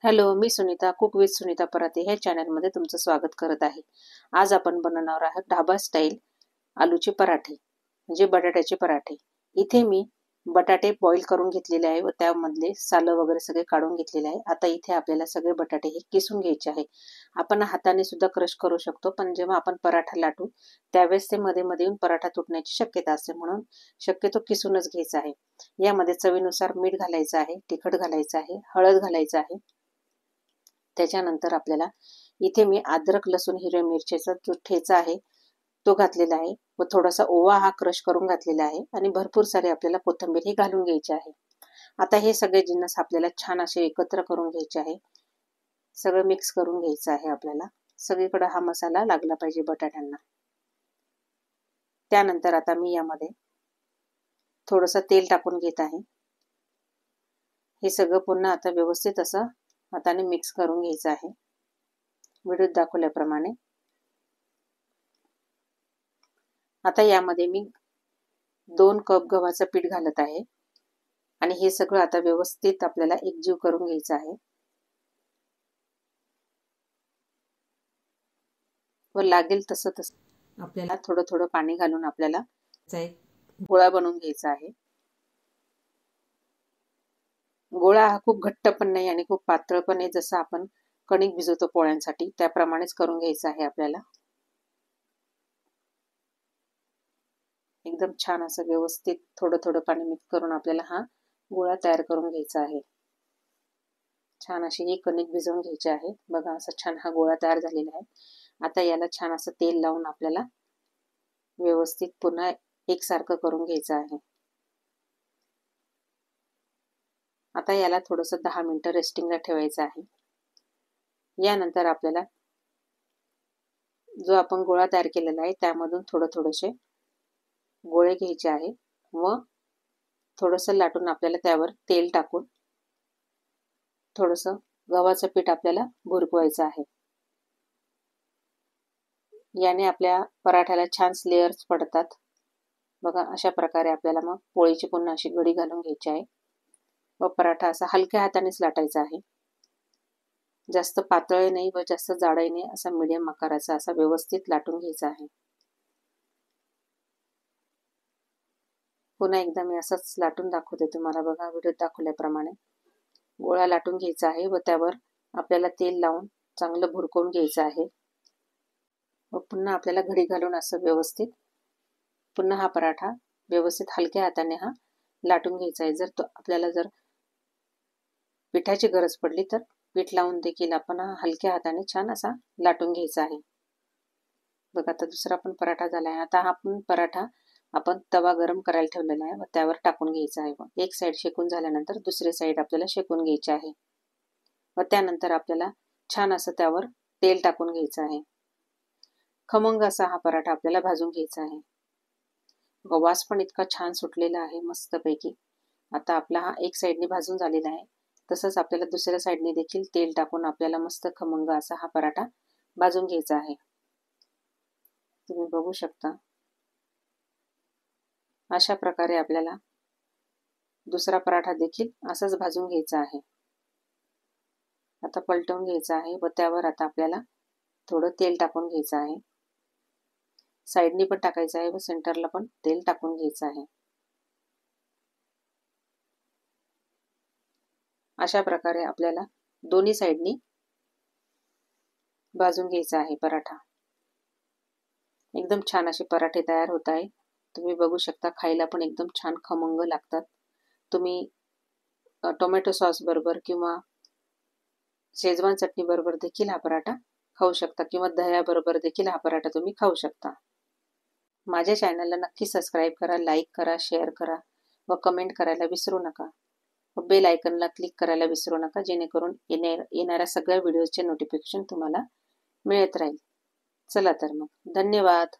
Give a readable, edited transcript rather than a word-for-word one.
Hello, मी Sunita cook with Sunita Parate ह्या चॅनलमध्ये तुमचं स्वागत करत आहे. आज आपण बनवणार आहोत ढाबा स्टाईल आलूचे पराठे म्हणजे बटाट्याचे पराठे. इथे मी बटाटे बॉईल करून घेतलेले आहे व त्यामधले सालं वगैरे सगळे काढून घेतलेले आहे. आता इथे आपल्याला सगळे बटाटे हे किसून घ्यायचे आहे. आपण हाताने सुद्धा क्रश करू शकतो, पण जेव्हा आपण पराठा लाटू त्यावेळेस ते मध्ये मध्ये येऊन पराठा तुटण्याची शक्यता असते, म्हणून शक्यतो किसूनच घ्यायचा आहे. यामध्ये चवीनुसार मीठ घालायचं आहे, तिखट घालायचं आहे, हळद घालायचं आहे. त्याच्यानंतर आपल्याला इथे मी अद्रक लसूण हिरव्या मिरचीचा जो ठेचा आहे तो घातलेला आहे व थोडासा ओवा हा क्रश करून घातलेला आहे आणि भरपूर सारे आपल्याला कोथिंबीर ही घालून घ्यायची आहे. आता हे सगळे जिन्नस आपल्याला छान असे एकत्र करून घ्यायचे आहे. सगळं मिक्स करून घ्यायचं आहे आपल्याला. सगळीकडे हा मसाला लागला पाहिजे बटाट्यांना. त्यानंतर आता मी यामध्ये थोडंसं तेल टाकून घेत आहे. हे सगळं पुन्हा आता व्यवस्थित असं हाताने मिक्स करून घ्यायचं आहे व्हिडिओत दाखवल्याप्रमाणे. आता यामध्ये मी 2 कप गव्हाचं पीठ घालत आहे आणि हे सगळं आता व्यवस्थित आपल्याला एकजीव करून घ्यायचं आहे व लागेल तसं तसं आपल्याला थोडं थोडं पाणी घालून आपल्याला एक गोळा बनवून घ्यायचा आहे. गोळा हा खूप घट्ट पण नाही आणि खूप पातळ पण नाही, जसं आपण कणिक भिजवतो पोळ्यांसाठी त्याप्रमाणेच करून घ्यायचं आहे आपल्याला. एकदम छान असं व्यवस्थित थोडं थोडं पाणी मिक्स करून आपल्याला हा गोळा तयार करून घ्यायचा आहे. छान अशी ही कणिक भिजवून घ्यायची आहे. बघा असा छान हा गोळा तयार झालेला आहे. आता याला छान असं तेल लावून आपल्याला व्यवस्थित पुन्हा एकसारखं करून घ्यायचं आहे. आता याला थोडंसं 10 मिनिटं रेस्टिंगला ठेवायचं आहे. यानंतर आपल्याला जो आपण गोळा तयार केलेला आहे त्यामधून थोडेसे गोळे घ्यायचे आहे व थोडंसं लाटून आपल्याला त्यावर तेल टाकून थोडंसं गव्हाचं पीठ आपल्याला भुरकवायचं आहे. याने आपल्या पराठ्याला छान लेयर्स पडतात. बघा अशा प्रकारे आपल्याला मग पोळीची पुन्हा अशी घडी घालून घ्यायची आहे व पराठा असा हलक्या हातानेच लाटायचा आहे. जास्त पातळही नाही व जास्त जाडही नाही, असा मीडियम आकाराचा असा व्यवस्थित लाटून घ्यायचा आहे. पुन्हा एकदा मी असंच लाटून दाखवते तुम्हाला. बघा व्हिडिओत दाखवल्याप्रमाणे गोळा लाटून घ्यायचा आहे व त्यावर आपल्याला तेल लावून चांगलं भुरकवून घ्यायचं आहे व पुन्हा आपल्याला घडी घालून असं व्यवस्थित पुन्हा हा पराठा व्यवस्थित हलक्या हाताने हा लाटून घ्यायचा आहे. जर आपल्याला जर पिठाची गरज पडली तर पीठ लावून देखील आपण हा हलक्या हाताने छान असा लाटून घ्यायचा आहे. बघा आता दुसरा पण पराठा झाला आहे. आता हा पण पराठा आपण तवा गरम करायला ठेवलेला आहे व त्यावर टाकून घ्यायचा आहे. एक साईड शेकून झाल्यानंतर दुसरी साईड आपल्याला शेकून घ्यायची आहे व त्यानंतर आपल्याला छान असं त्यावर तेल टाकून घ्यायचं आहे. खमंग असा हा पराठा आपल्याला भाजून घ्यायचा आहे. वास पण इतका छान सुटलेला आहे मस्तपैकी. आता आपला हा एक साईडने भाजून झालेला आहे. तसंच आपल्याला दुसऱ्या साईडने देखील तेल टाकून आपल्याला मस्त खमंग असा हा पराठा भाजून घ्यायचा आहे. तुम्ही बघू शकता अशा प्रकारे आपल्याला दुसरा पराठा देखील असाच भाजून घ्यायचा आहे. आता पलटवून घ्यायचा आहे व त्यावर आता आपल्याला थोडं तेल टाकून घ्यायचं आहे. साईडनी पण टाकायचं आहे व सेंटरला पण तेल टाकून घ्यायचं आहे. अशा प्रकारे आपल्याला दोन्ही साईडनी भाजून घ्यायचा आहे पराठा. एकदम छान असे पराठे तयार होत आहे. तुम्ही बघू शकता खायला पण एकदम छान खमंग लागतात. तुम्ही टोमॅटो सॉस बरोबर किंवा शेजवान चटणी बरोबर देखील हा पराठा खाऊ शकता किंवा दह्याबरोबर देखील हा पराठा तुम्ही खाऊ शकता. माझ्या चॅनलला नक्की सबस्क्राईब करा, लाईक करा, शेअर करा व कमेंट करायला विसरू नका व बेल आयकनला क्लिक करायला विसरू नका, जेणेकरून येणाऱ्या सगळ्या व्हिडिओचे नोटिफिकेशन तुम्हाला मिळत राहील. चला तर मग धन्यवाद.